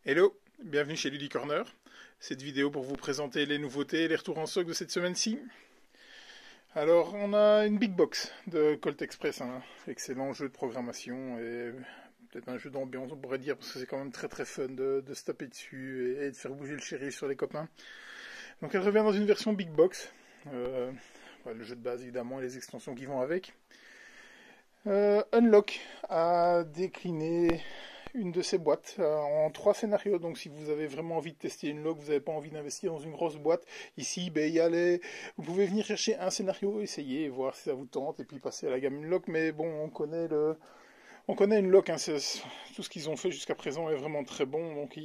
Hello, bienvenue chez Luddy Corner. Cette vidéo pour vous présenter les nouveautés et les retours en stock de cette semaine-ci. Alors, on a une big box de Colt Express, un excellent jeu de programmation et peut-être un jeu d'ambiance, on pourrait dire, parce que c'est quand même très très fun de se taper dessus et de faire bouger le chéri sur les copains. Donc, elle revient dans une version big box. Le jeu de base évidemment et les extensions qui vont avec. Unlock a décliné une de ces boîtes en 3 scénarios. Donc si vous avez vraiment envie de tester une log, vous n'avez pas envie d'investir dans une grosse boîte, ici vous pouvez venir chercher un scénario, essayer, voir si ça vous tente, et puis passer à la gamme Unlock. Mais bon, on connaît Unlock, hein, tout ce qu'ils ont fait jusqu'à présent est vraiment très bon, donc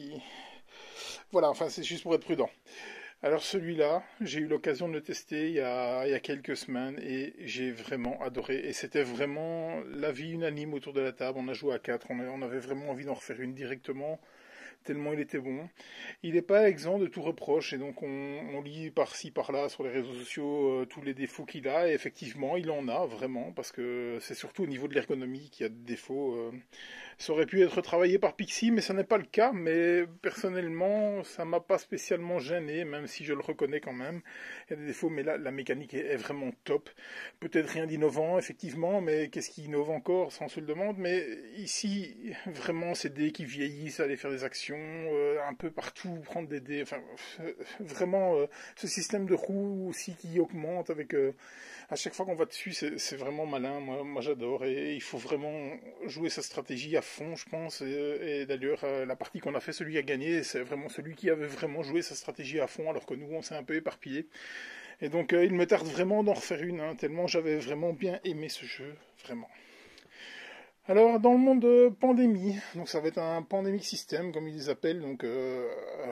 voilà, enfin c'est juste pour être prudent. Alors celui-là, j'ai eu l'occasion de le tester il y a quelques semaines et j'ai vraiment adoré. Et c'était vraiment l'avis unanime autour de la table. On a joué à 4, on avait vraiment envie d'en refaire une directement, tellement il était bon. Il n'est pas exempt de tout reproche et donc on lit par-ci par-là sur les réseaux sociaux tous les défauts qu'il a. Et effectivement, il en a vraiment parce que c'est surtout au niveau de l'ergonomie qu'il y a des défauts. Ça aurait pu être travaillé par Pixie, mais ça n'est pas le cas. Mais personnellement, ça m'a pas spécialement gêné, même si je le reconnais quand même. Il y a des défauts, mais là, la mécanique est vraiment top. Peut-être rien d'innovant, effectivement, mais qu'est-ce qui innove encore, ça on se le demande. Mais ici, vraiment, ces dés qui vieillissent, aller faire des actions un peu partout, prendre des dés. Enfin, vraiment, ce système de roue aussi qui augmente avec à chaque fois qu'on va dessus, c'est vraiment malin. Moi j'adore et il faut vraiment jouer sa stratégie à fond, je pense. Et d'ailleurs, la partie qu'on a fait, celui qui a gagné, c'est vraiment celui qui avait vraiment joué sa stratégie à fond, alors que nous, on s'est un peu éparpillé. Et donc, il me tarde vraiment d'en refaire une, hein, tellement j'avais vraiment bien aimé ce jeu, vraiment. Alors, dans le monde de pandémie, donc ça va être un pandemic system, comme ils les appellent, donc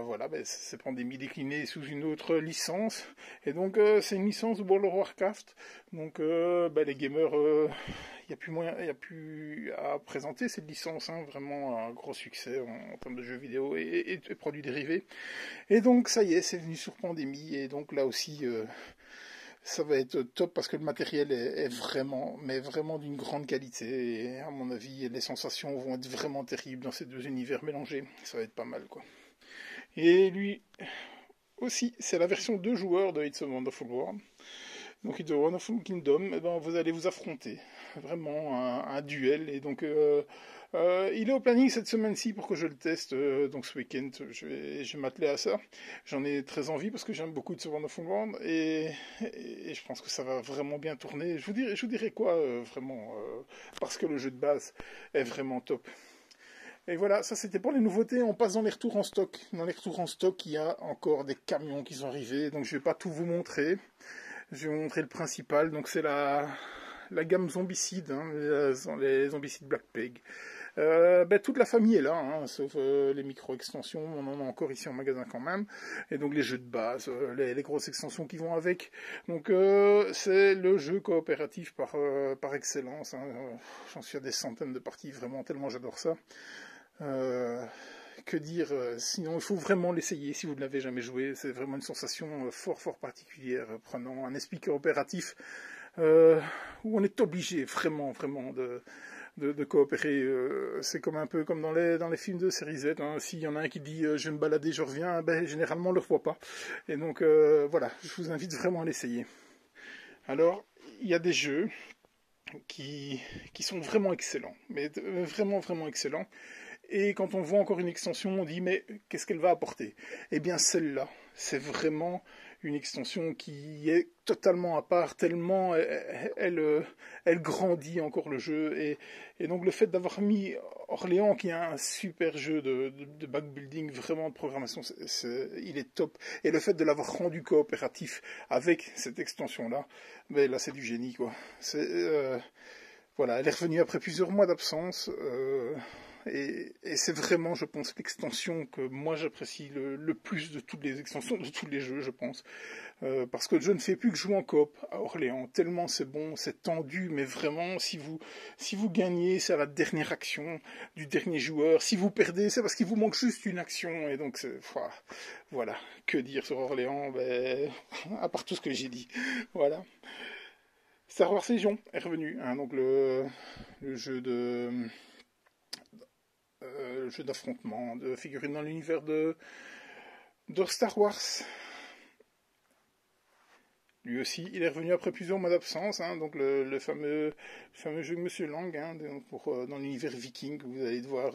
voilà, c'est pandémie déclinée sous une autre licence, et donc c'est une licence de World of Warcraft, donc les gamers, il y a plus à présenter cette licence, hein, vraiment un gros succès en termes de jeux vidéo et de produits dérivés, et donc ça y est, c'est venu sur pandémie, et donc là aussi ça va être top parce que le matériel est vraiment, mais vraiment d'une grande qualité. Et à mon avis, les sensations vont être vraiment terribles dans ces deux univers mélangés. Ça va être pas mal, quoi. Et lui aussi, c'est la version 2 joueurs de It's a Wonderful World. Donc It's a Wonderful Kingdom, eh ben, vous allez vous affronter. Vraiment un duel. Et donc il est au planning cette semaine-ci pour que je le teste. Donc ce week-end, je vais m'atteler à ça. J'en ai très envie parce que j'aime beaucoup It's a Wonderful World. Et je pense que ça va vraiment bien tourner. Je vous dirai quoi vraiment. Parce que le jeu de base est vraiment top. Et voilà, ça c'était pour les nouveautés. On passe dans les retours en stock. Dans les retours en stock, il y a encore des camions qui sont arrivés. Donc je ne vais pas tout vous montrer. Je vais vous montrer le principal. Donc c'est la gamme zombicide, hein, les zombicides Black Peg. Toute la famille est là, hein, sauf les micro-extensions, on en a encore ici en magasin quand même. Et donc les jeux de base, les grosses extensions qui vont avec. Donc c'est le jeu coopératif par excellence. Hein. J'en suis à des centaines de parties, vraiment tellement j'adore ça. Que dire, sinon il faut vraiment l'essayer si vous ne l'avez jamais joué, c'est vraiment une sensation fort particulière, prenant un esprit coopératif où on est obligé vraiment de coopérer. C'est comme un peu comme dans les films de série Z, hein. S'il y en a un qui dit je vais me balader, je reviens, généralement on ne le revoit pas. Et donc voilà, je vous invite vraiment à l'essayer. Alors, il y a des jeux qui sont vraiment excellents, mais vraiment excellents. Et quand on voit encore une extension, on dit mais qu'est-ce qu'elle va apporter? Eh bien celle-là, c'est vraiment une extension qui est totalement à part, tellement elle grandit encore le jeu. Et donc le fait d'avoir mis Orléans, qui est un super jeu de backbuilding, vraiment de programmation, il est top. Et le fait de l'avoir rendu coopératif avec cette extension-là, là c'est du génie, quoi. Voilà, elle est revenue après plusieurs mois d'absence. Et c'est vraiment, je pense, l'extension que moi j'apprécie le plus de toutes les extensions, de tous les jeux, je pense. Parce que je ne fais plus que jouer en coop à Orléans. Tellement c'est bon, c'est tendu, mais vraiment, si vous gagnez, c'est à la dernière action du dernier joueur. Si vous perdez, c'est parce qu'il vous manque juste une action. Et donc, voilà, que dire sur Orléans, à part tout ce que j'ai dit. Voilà. Star Wars Légion est revenu, hein, donc le jeu jeu d'affrontement, de figurines dans l'univers de Star Wars. Lui aussi, il est revenu après plusieurs mois d'absence, hein, donc le fameux jeu de Monsieur Lang, hein, dans l'univers viking, vous allez devoir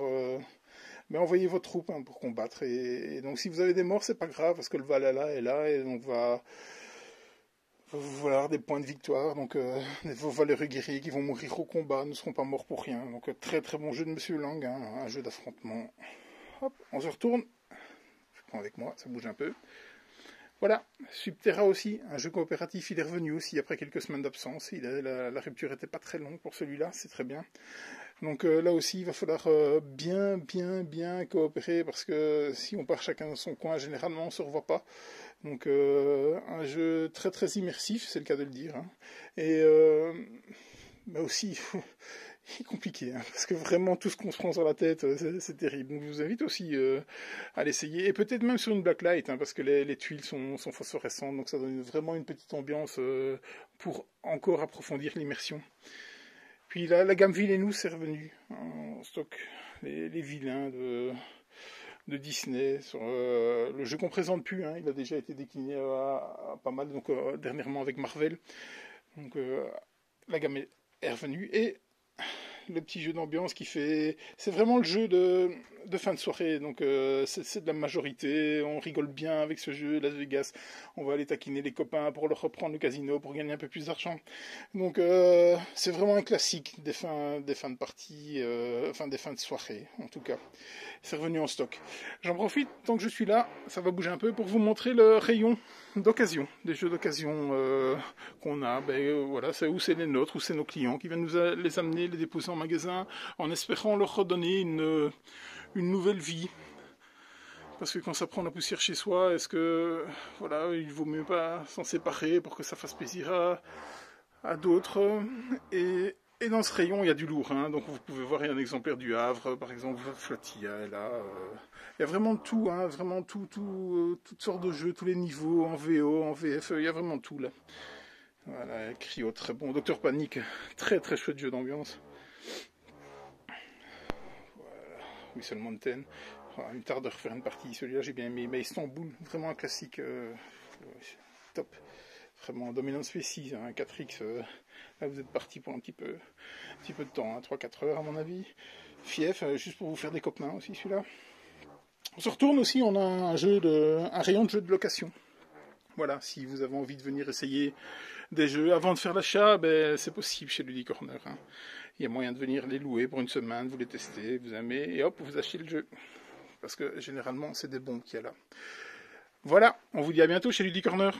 envoyer votre troupe, hein, pour combattre. Et donc si vous avez des morts, c'est pas grave, parce que le Valhalla est là, et donc vous allez avoir des points de victoire. Donc vos valeureux guerriers qui vont mourir au combat ne seront pas morts pour rien. Donc très très bon jeu de Monsieur Lang, hein, un jeu d'affrontement. Hop, on se retourne. Je prends avec moi, ça bouge un peu. Voilà, Subterra aussi, un jeu coopératif, il est revenu aussi après quelques semaines d'absence. La rupture n'était pas très longue pour celui-là, c'est très bien. Donc là aussi, il va falloir bien coopérer, parce que si on part chacun dans son coin, généralement on ne se revoit pas. Donc un jeu très très immersif, c'est le cas de le dire. Hein. Et mais aussi, il est compliqué, hein, parce que vraiment tout ce qu'on se prend sur la tête, c'est terrible. Donc je vous invite aussi à l'essayer, et peut-être même sur une blacklight, hein, parce que les tuiles sont phosphorescentes, donc ça donne vraiment une petite ambiance pour encore approfondir l'immersion. Puis la gamme Villainous est revenue en stock, les vilains de Disney, sur le jeu qu'on présente plus, hein, il a déjà été décliné à pas mal, donc dernièrement avec Marvel. Donc la gamme est revenue, et le petit jeu d'ambiance c'est vraiment le jeu de fin de soirée, donc c'est de la majorité, on rigole bien avec ce jeu. Las Vegas, on va aller taquiner les copains pour leur reprendre le casino pour gagner un peu plus d'argent. Donc c'est vraiment un classique des fins de partie, des fins de soirée en tout cas. C'est revenu en stock. J'en profite tant que je suis là, ça va bouger un peu, pour vous montrer le rayon d'occasion, des jeux d'occasion qu'on a. Voilà, c'est les nôtres, ou c'est nos clients qui viennent nous les amener, les déposer en magasin, en espérant leur redonner une nouvelle vie. Parce que quand ça prend la poussière chez soi, est-ce que il vaut mieux pas s'en séparer pour que ça fasse plaisir à d'autres. Et dans ce rayon, il y a du lourd, hein. Donc vous pouvez voir, il y a un exemplaire du Havre, par exemple, Flottilla est là. Il y a vraiment tout, hein, vraiment toutes sortes de jeux, tous les niveaux, en VO, en VF, il y a vraiment tout là. Voilà, Cryo, très bon. Docteur Panic, très très chouette jeu d'ambiance. Voilà, Whistle Mountain. Il me tarde de refaire une partie, celui-là j'ai bien aimé. Mais Istanbul, vraiment un classique, top. Vraiment, Dominant Species, hein, 4X, là vous êtes parti pour un petit peu de temps, hein, 3-4 heures à mon avis. Fief, juste pour vous faire des copains aussi celui-là. On se retourne aussi, on a un rayon de jeux de location. Voilà, si vous avez envie de venir essayer des jeux avant de faire l'achat, c'est possible chez Luddy Corner. Hein. Il y a moyen de venir les louer pour une semaine, vous les testez, vous aimez, et hop, vous achetez le jeu. Parce que généralement, c'est des bons qu'il y a là. Voilà, on vous dit à bientôt chez Luddy Corner.